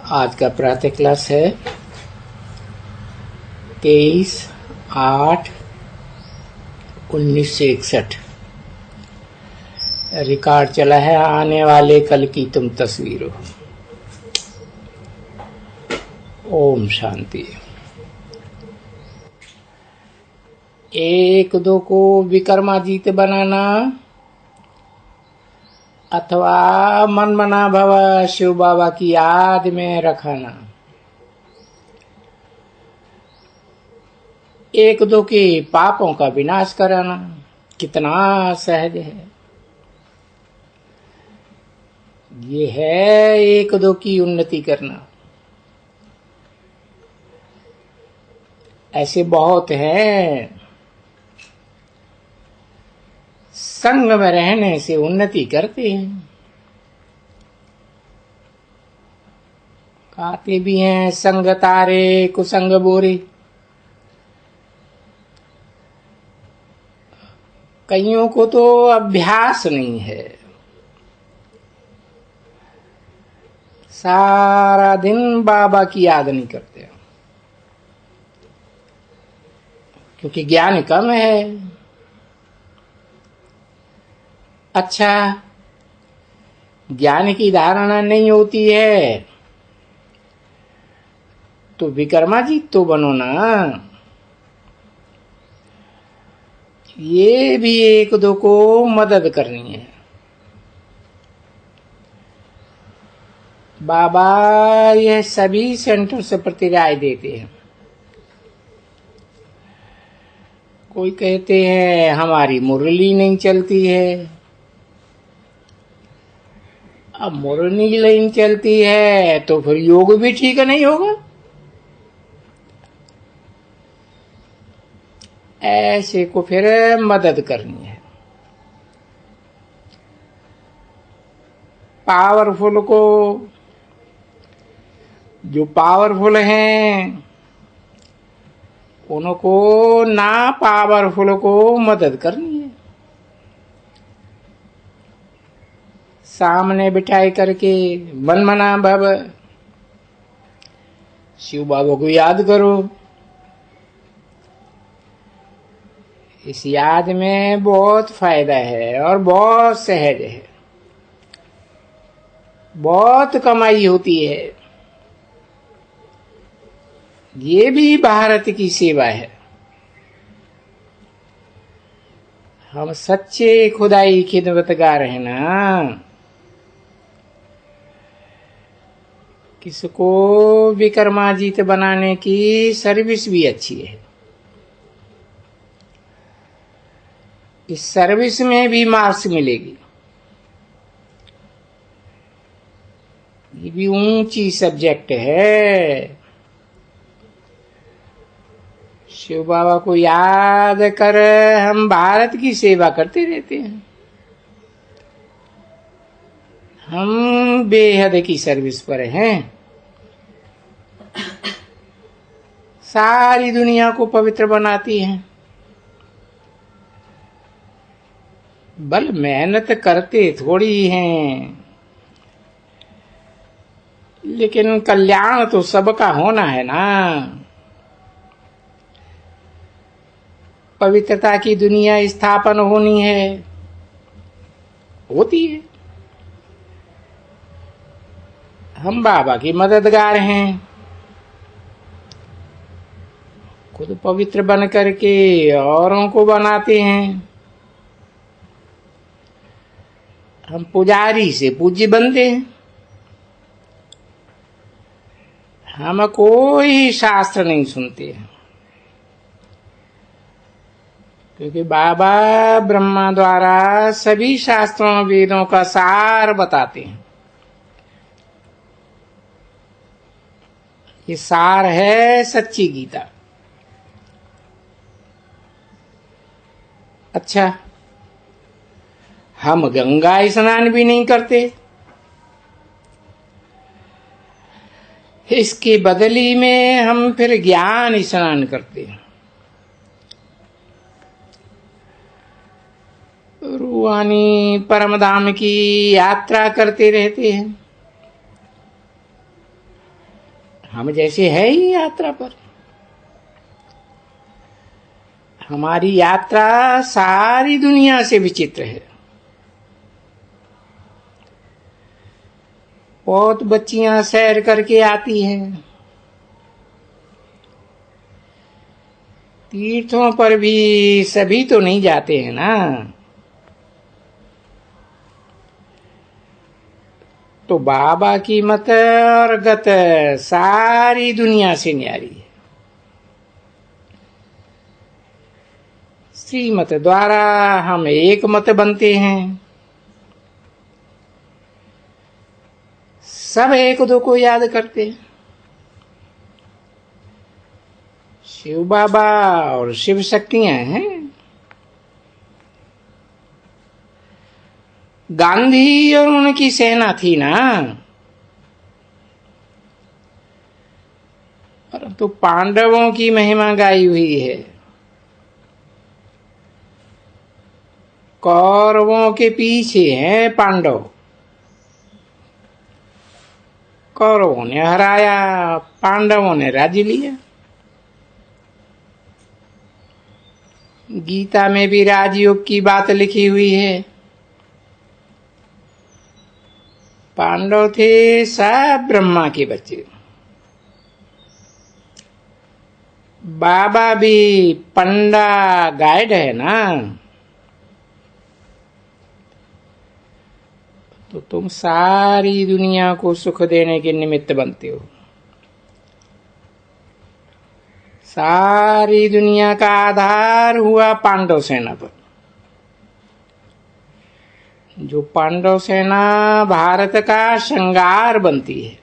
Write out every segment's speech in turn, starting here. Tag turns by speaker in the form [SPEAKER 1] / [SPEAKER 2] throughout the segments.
[SPEAKER 1] आज का प्रातः क्लास है 23/8/1961। रिकॉर्ड चला है आने वाले कल की तुम तस्वीरों। ओम शांति। एक दो को विक्रमाजीत बनाना अथवा मन मना भव शिव बाबा की याद में रखाना, एक दो के पापों का विनाश कराना कितना सहज है। ये है एक दो की उन्नति करना। ऐसे बहुत हैं, संग में रहने से उन्नति करते हैं। कहते भी हैं संग तारे कुसंग बोरे। कईयों को तो अभ्यास नहीं है, सारा दिन बाबा की याद नहीं करते क्योंकि ज्ञान कम है। अच्छा, ज्ञान की धारणा नहीं होती है तो विक्रमाजीत तो बनो ना। ये भी एक दो को मदद करनी है। बाबा यह सभी सेंटर से प्रति राय देते हैं। कोई कहते हैं हमारी मुरली नहीं चलती है। अब मुरली नहीं चलती है तो फिर योग भी ठीक नहीं होगा। ऐसे को फिर मदद करनी है। पावरफुल को, जो पावरफुल हैं उनको ना पावरफुल को मदद करनी है। सामने बिठाई करके मन मना भव शिव बाबा को याद करो। इस याद में बहुत फायदा है और बहुत सहज है, बहुत कमाई होती है। ये भी भारत की सेवा है। हम सच्चे खुदाई खिदमतगार हैं ना। किसको विक्रमाजीत बनाने की सर्विस भी अच्छी है। इस सर्विस में भी मार्क्स मिलेगी। ये भी ऊंची सब्जेक्ट है। शिव बाबा को याद कर हम भारत की सेवा करते रहते हैं। हम बेहद की सर्विस पर हैं। सारी दुनिया को पवित्र बनाती हैं। बल मेहनत करते थोड़ी हैं, लेकिन कल्याण तो सबका होना है ना। पवित्रता की दुनिया स्थापन होनी है, होती है। हम बाबा की मददगार हैं। खुद पवित्र बन करके औरों को बनाते हैं। हम पुजारी से पूज्य बनते हैं। हम कोई शास्त्र नहीं सुनते हैं क्योंकि बाबा ब्रह्मा द्वारा सभी शास्त्रों वेदों का सार बताते हैं। ये सार है सच्ची गीता। अच्छा, हम गंगा स्नान भी नहीं करते। इसके बदली में हम फिर ज्ञान स्नान करते हैं। रूहानी परमधाम की यात्रा करते रहते हैं। हम जैसे है ही यात्रा पर। हमारी यात्रा सारी दुनिया से विचित्र है। बहुत बच्चियां सैर करके आती हैं, तीर्थों पर भी सभी तो नहीं जाते हैं ना। तो बाबा की मत और गत सारी दुनिया से न्यारी है। श्रीमत द्वारा हम एक मत बनते हैं। सब एक दो को याद करते हैं। शिव बाबा और शिव शक्तियां हैं। गांधी और उनकी सेना थी ना, परंतु पांडवों की महिमा गाई हुई है। कौरवों के पीछे हैं पांडव। कौरवों ने हराया, पांडवों ने राज्य लिया। गीता में भी राजयोग की बात लिखी हुई है। पांडव थे सब ब्रह्मा के बच्चे। बाबा भी पंडा गाइड है ना। तो तुम सारी दुनिया को सुख देने के निमित्त बनते हो। सारी दुनिया का आधार हुआ पांडव सेना पर। जो पांडव सेना भारत का श्रृंगार बनती है।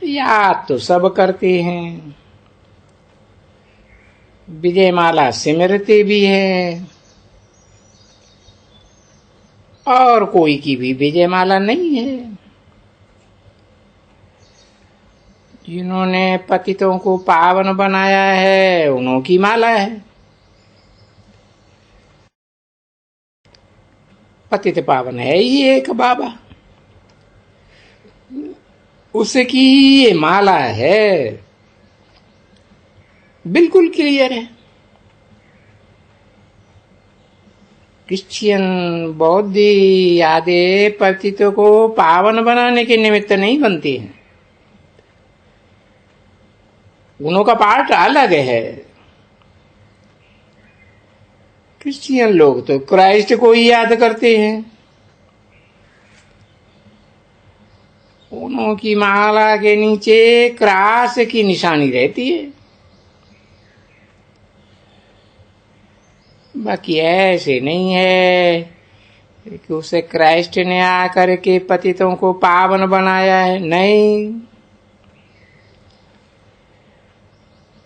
[SPEAKER 1] याद तो सब करते हैं, विजयमाला सिमरते भी हैं, और कोई की भी विजयमाला नहीं है। जिन्होंने पतितों को पावन बनाया है उन्हों की माला है। पतित पावन है ही एक बाबा, उसकी ये माला है। बिल्कुल क्लियर है। क्रिश्चियन बौद्ध आदि पतितों को पावन बनाने के निमित्त नहीं बनती हैं। उन्हों का पार्ट अलग है। क्रिश्चियन लोग तो क्राइस्ट को ही याद करते हैं। उन्हों की माला के नीचे क्रॉस की निशानी रहती है। बाकी ऐसे नहीं है कि उसे क्राइस्ट ने आकर के पतितों को पावन बनाया है। नहीं,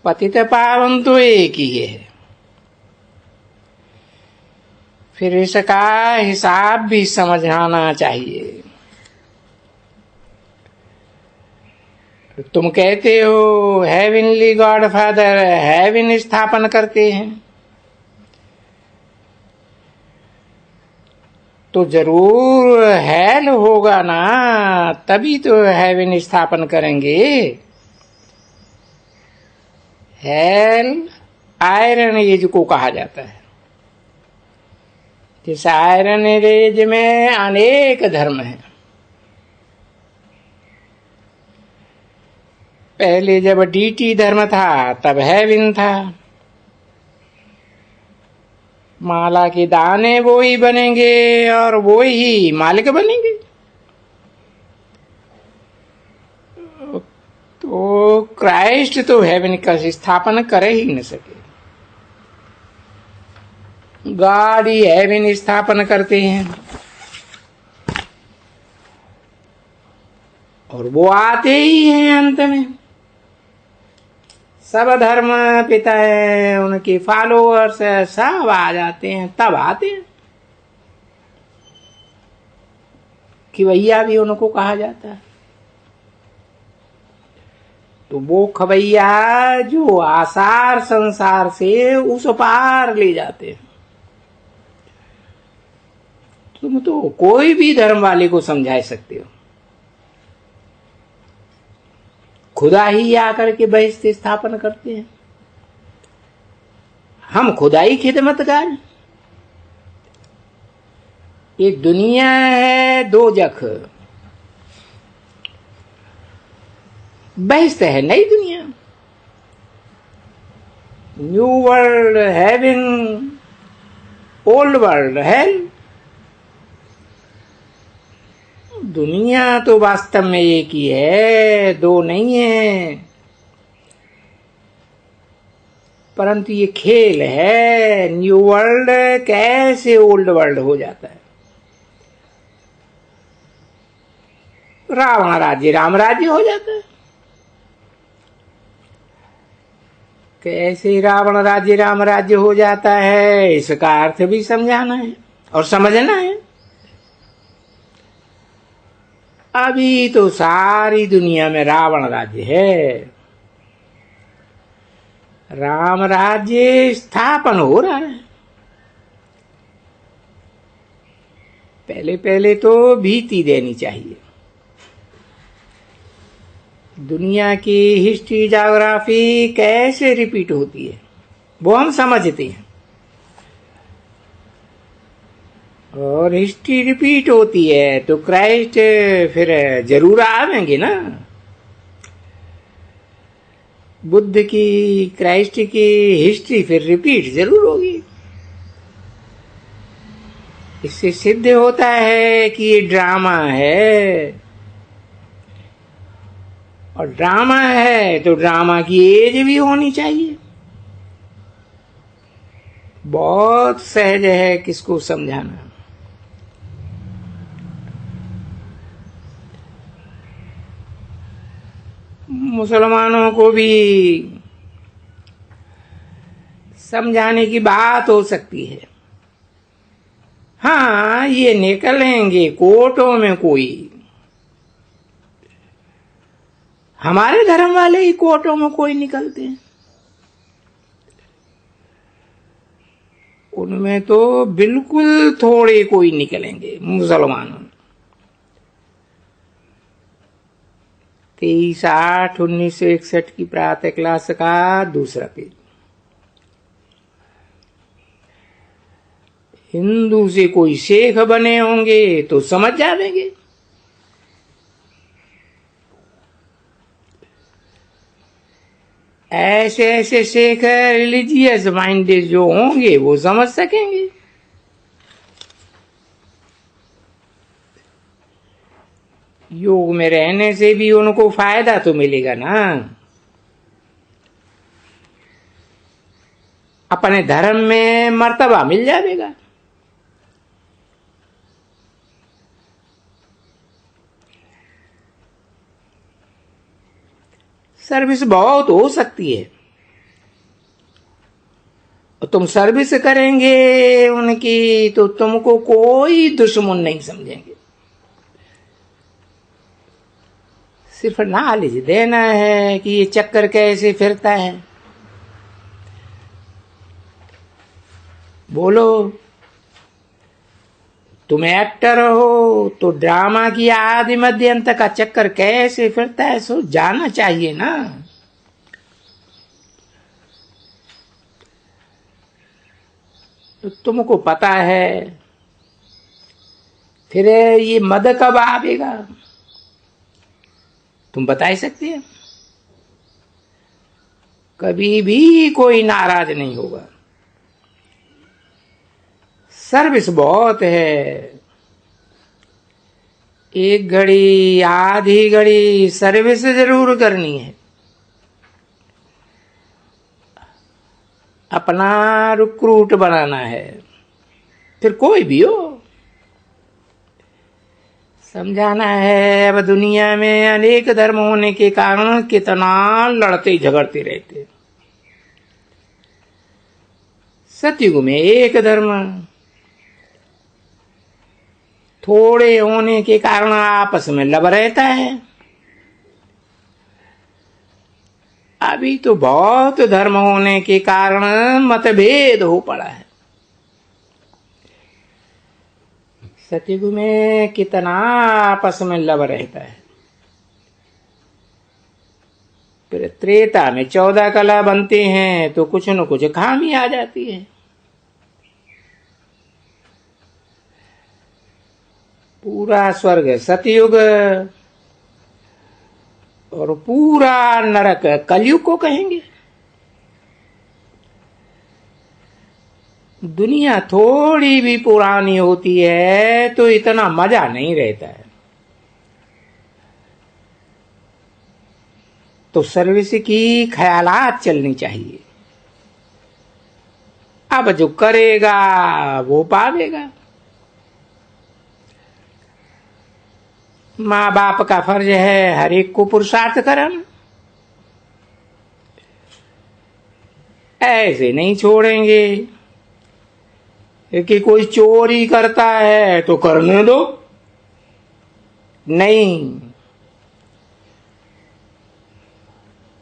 [SPEAKER 1] पतित पावन तो एक ही है। फिर इसका हिसाब भी समझाना चाहिए। तुम कहते हो हेवनली गॉड फादर हेवन स्थापन करते हैं, तो जरूर हेल होगा ना, तभी तो हेवन स्थापन करेंगे। हेल आयरन एज को कहा जाता है। इस आयरन एज में अनेक धर्म हैं। पहले जब डीटी धर्म था तब हेवन था। माला के दाने वो ही बनेंगे और वो ही मालिक बनेंगे। तो क्राइस्ट तो हेवन का स्थापना कर ही न सके। गॉड ही हेवन स्थापना करते हैं और वो आते ही हैं अंत में। सब धर्म पिता है, उनके फॉलोअर्स सब आ जाते हैं, तब आते हैं। खिवैया भी उनको कहा जाता है। तो वो खवैया जो आसार संसार से उस पार ले जाते हैं। तुम तो कोई भी धर्म वाले को समझा सकते हो। खुदा ही आकर के बहिष्ठ स्थापन करते हैं। हम खुदा ही खिदमतगार हैं। ये दुनिया है दोजख, बहिष्ठ है नई दुनिया। New world heaven, old world hell. दुनिया तो वास्तव में एक ही है, दो नहीं है, परंतु ये खेल है। न्यू वर्ल्ड कैसे ओल्ड वर्ल्ड हो जाता है। रावण राज्य राम राज्य हो जाता है। कैसे रावण राज्य राम राज्य हो जाता है, इसका अर्थ भी समझाना है और समझना है। अभी तो सारी दुनिया में रावण राज्य है, राम राज्य स्थापन हो रहा है। पहले पहले तो भीति देनी चाहिए। दुनिया की हिस्ट्री ज्योग्राफी कैसे रिपीट होती है वो हम समझते हैं, और हिस्ट्री रिपीट होती है तो क्राइस्ट फिर जरूर आवेंगे ना। बुद्ध की, क्राइस्ट की हिस्ट्री फिर रिपीट जरूर होगी। इससे सिद्ध होता है कि ये ड्रामा है, और ड्रामा है तो ड्रामा की एज भी होनी चाहिए। बहुत सहज है किसको समझाना। मुसलमानों को भी समझाने की बात हो सकती है। हाँ, ये निकलेंगे कोर्टों में, कोई हमारे धर्म वाले ही कोर्टों में कोई निकलते हैं। उनमें तो बिल्कुल थोड़े कोई निकलेंगे मुसलमानों में। 23/8/1961 की प्रातः क्लास का दूसरा पेज। हिंदू से कोई शेख बने होंगे तो समझ जाएंगे। ऐसे ऐसे शेख रिलीजियस माइंडेड जो होंगे वो समझ सकेंगे। योग में रहने से भी उनको फायदा तो मिलेगा ना। अपने धर्म में मर्तबा मिल जाएगा। सर्विस बहुत हो सकती है, और तुम सर्विस करेंगे उनकी तो तुमको कोई दुश्मन नहीं समझेंगे। सिर्फ नॉलेज देना है कि ये चक्कर कैसे फिरता है। बोलो, तुम एक्टर हो तो ड्रामा की आदि मध्य अंत का चक्कर कैसे फिरता है सो जाना चाहिए ना। तो तुमको पता है, फिर ये मद कब आवेगा तुम बता ही सकते हो। कभी भी कोई नाराज नहीं होगा। सर्विस बहुत है, एक घड़ी आधी घड़ी सर्विस जरूर करनी है। अपना रिक्रूट बनाना है, फिर कोई भी हो समझाना है। अब दुनिया में अनेक धर्म होने के कारण कितना लड़ते झगड़ते रहते। सतयुग में एक धर्म, थोड़े होने के कारण आपस में लब रहता है। अभी तो बहुत धर्म होने के कारण मतभेद हो पड़ा है। सतयुग में कितना आपस में लब रहता है। फिर त्रेता में 14 कला बनते हैं तो कुछ न कुछ खामी आ जाती है। पूरा स्वर्ग सतयुग और पूरा नरक कलयुग को कहेंगे। दुनिया थोड़ी भी पुरानी होती है तो इतना मजा नहीं रहता है। तो सर्विस की ख्यालात चलनी चाहिए। अब जो करेगा वो पावेगा। माँ बाप का फर्ज है हर एक को पुरुषार्थ करना। ऐसे नहीं छोड़ेंगे कि कोई चोरी करता है तो करने दो, नहीं,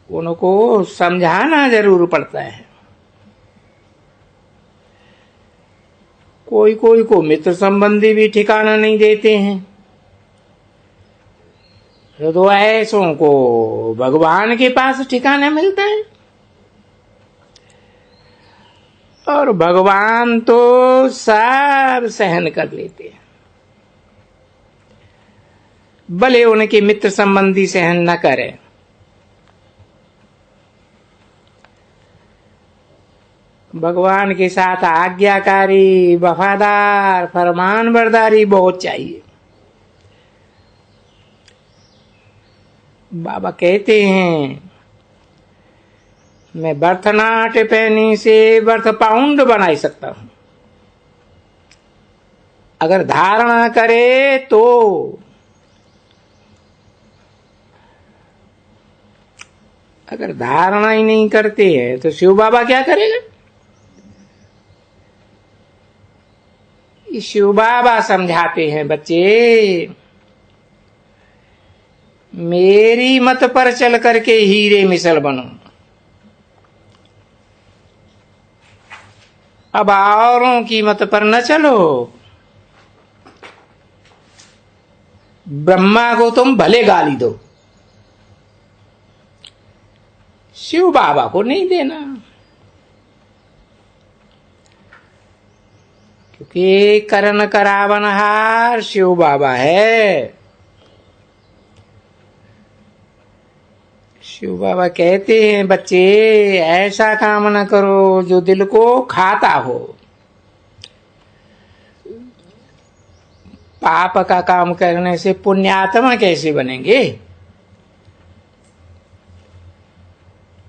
[SPEAKER 1] उनको समझाना जरूर पड़ता है। कोई कोई को मित्र संबंधी भी ठिकाना नहीं देते हैं, तो ऐसों को भगवान के पास ठिकाना मिलता है। और भगवान तो सब सहन कर लेते हैं, भले उनके मित्र संबंधी सहन न करें। भगवान के साथ आज्ञाकारी, वफादार, फरमानबरदारी बहुत चाहिए। बाबा कहते हैं मैं बर्थनाट पैनी से बर्थ पाउंड बना सकता हूं, अगर धारणा करे तो। अगर धारणा ही नहीं करते हैं तो शिव बाबा क्या करेगा? शिव बाबा समझाते हैं बच्चे, मेरी मत पर चल करके हीरे मिसल बनो। अब औरों की मत पर न चलो। ब्रह्मा को तुम भले गाली दो, शिव बाबा को नहीं देना, क्योंकि करण करावनहार शिव बाबा है। शिव बाबा कहते हैं बच्चे ऐसा काम न करो जो दिल को खाता हो। पाप का काम करने से पुण्यात्मा कैसे बनेंगे?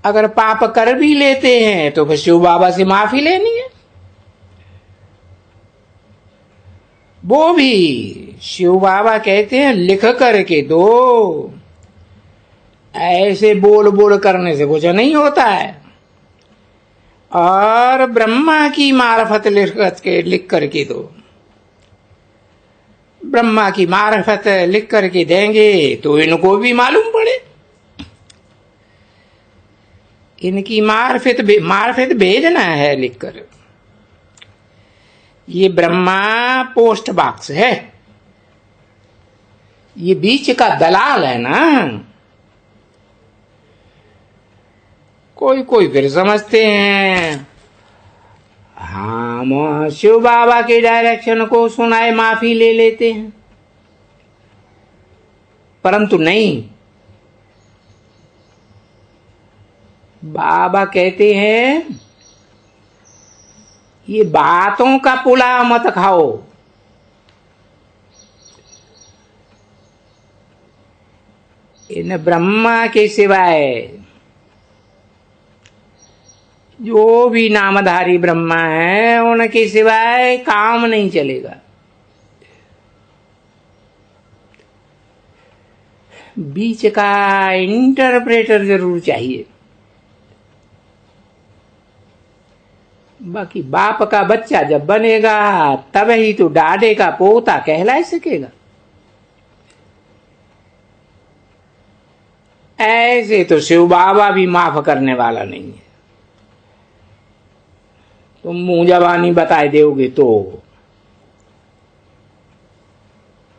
[SPEAKER 1] अगर पाप कर भी लेते हैं तो फिर शिव बाबा से माफी लेनी है। वो भी शिव बाबा कहते हैं लिख करके दो, ऐसे बोल बोल करने से कुछ नहीं होता है। और ब्रह्मा की मार्फत लिख करके दो, ब्रह्मा की मार्फत लिख करके देंगे तो इनको भी मालूम पड़े। इनकी मार्फत भेजना है लिखकर। ये ब्रह्मा पोस्ट बॉक्स है, ये बीच का दलाल है ना। कोई कोई फिर समझते हैं हाँ शिव बाबा के डायरेक्शन को सुनाए माफी ले लेते हैं, परंतु नहीं। बाबा कहते हैं ये बातों का पुलाव मत खाओ। इन ब्रह्मा के सिवाय जो भी नामधारी ब्रह्मा है उनके सिवाय काम नहीं चलेगा। बीच का इंटरप्रेटर जरूर चाहिए। बाकी बाप का बच्चा जब बनेगा तब ही तो डाडे का पोता कहला सकेगा। ऐसे तो शिव बाबा भी माफ करने वाला नहीं है। तुम मुंह जबानी बताए दोगे तो।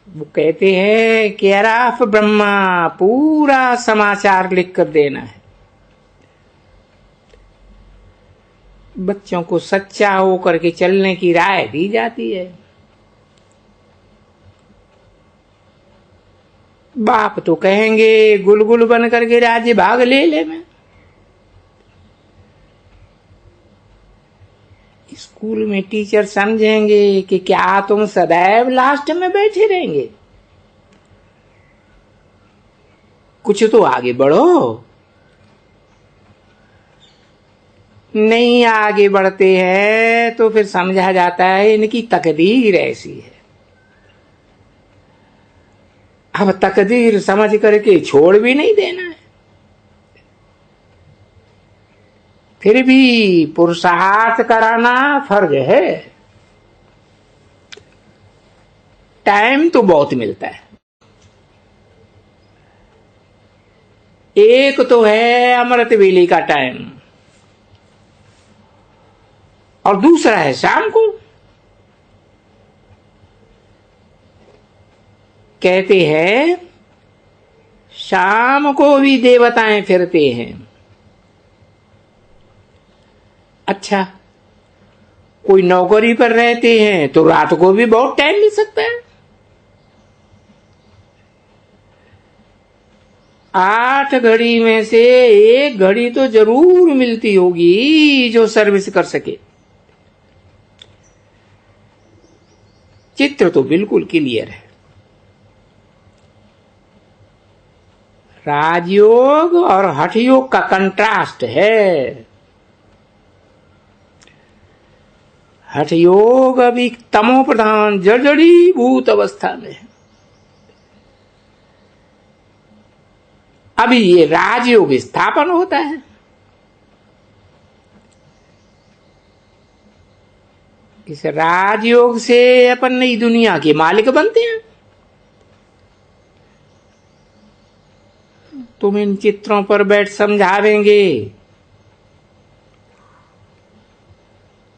[SPEAKER 1] वो कहते हैं केयर ऑफ ब्रह्मा, पूरा समाचार लिख कर देना है। बच्चों को सच्चा होकर के चलने की राय दी जाती है। बाप तो कहेंगे गुलगुल बन करके राज्य भाग ले मैं। स्कूल में टीचर समझेंगे कि क्या तुम सदैव लास्ट में बैठे रहेंगे, कुछ तो आगे बढ़ो। नहीं आगे बढ़ते हैं तो फिर समझा जाता है इनकी तकदीर ऐसी है। अब तकदीर समझ करके छोड़ भी नहीं देना है, फिर भी पुरुषार्थ कराना फर्ज है। टाइम तो बहुत मिलता है। एक तो है अमृत वेले का टाइम और दूसरा है शाम को। कहते हैं शाम को भी देवताएं फिरते हैं। अच्छा, कोई नौकरी पर रहते हैं तो रात को भी बहुत टाइम मिल सकता है। 8 घड़ी में से 1 घड़ी तो जरूर मिलती होगी जो सर्विस कर सके। चित्र तो बिल्कुल क्लियर है। राजयोग और हठयोग का कंट्रास्ट है। हठयोग अभी तमो प्रधान जर्जरीभूत अवस्था में है। अभी ये राजयोग स्थापन होता है। इस राजयोग से अपन नई दुनिया के मालिक बनते हैं। तुम इन चित्रों पर बैठ समझावेंगे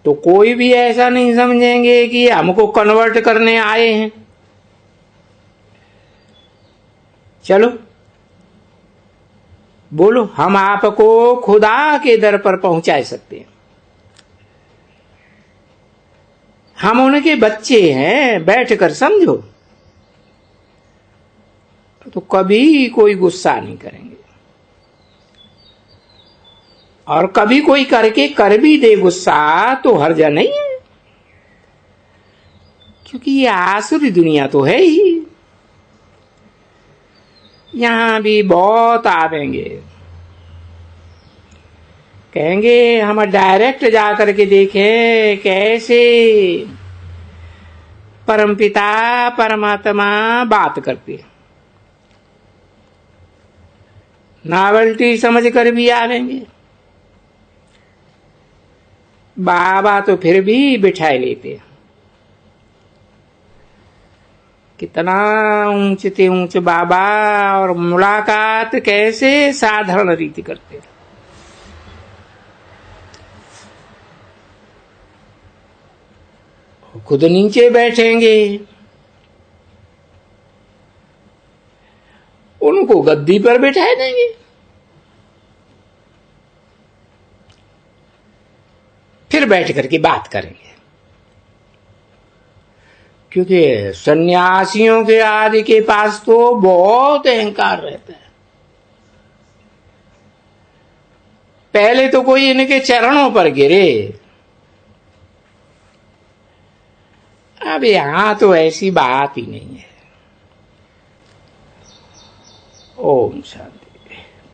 [SPEAKER 1] तो कोई भी ऐसा नहीं समझेंगे कि हमको कन्वर्ट करने आए हैं। चलो बोलो, हम आपको खुदा के दर पर पहुंचा सकते हैं। हम उनके बच्चे हैं, बैठकर समझो तो कभी कोई गुस्सा नहीं करेंगे। और कभी कोई करके कर भी दे गुस्सा तो हर्ज नहीं है, क्योंकि ये आसुरी दुनिया तो है ही। यहां भी बहुत आवेंगे, कहेंगे हम डायरेक्ट जा करके देखें कैसे परमपिता परमात्मा बात करते हैं। नॉवेल्टी समझ कर भी आवेंगे। बाबा तो फिर भी बिठाए लेते हैं। कितना ऊंचे ते ऊंचे बाबा, और मुलाकात कैसे साधारण रीति करते हैं। खुद नीचे बैठेंगे, उनको गद्दी पर बैठा देंगे। फिर बैठ करके बात करेंगे, क्योंकि सन्यासियों के आदि के पास तो बहुत अहंकार रहता है। पहले तो कोई इनके चरणों पर गिरे। अब यहां तो ऐसी बात ही नहीं है। ओम शांति।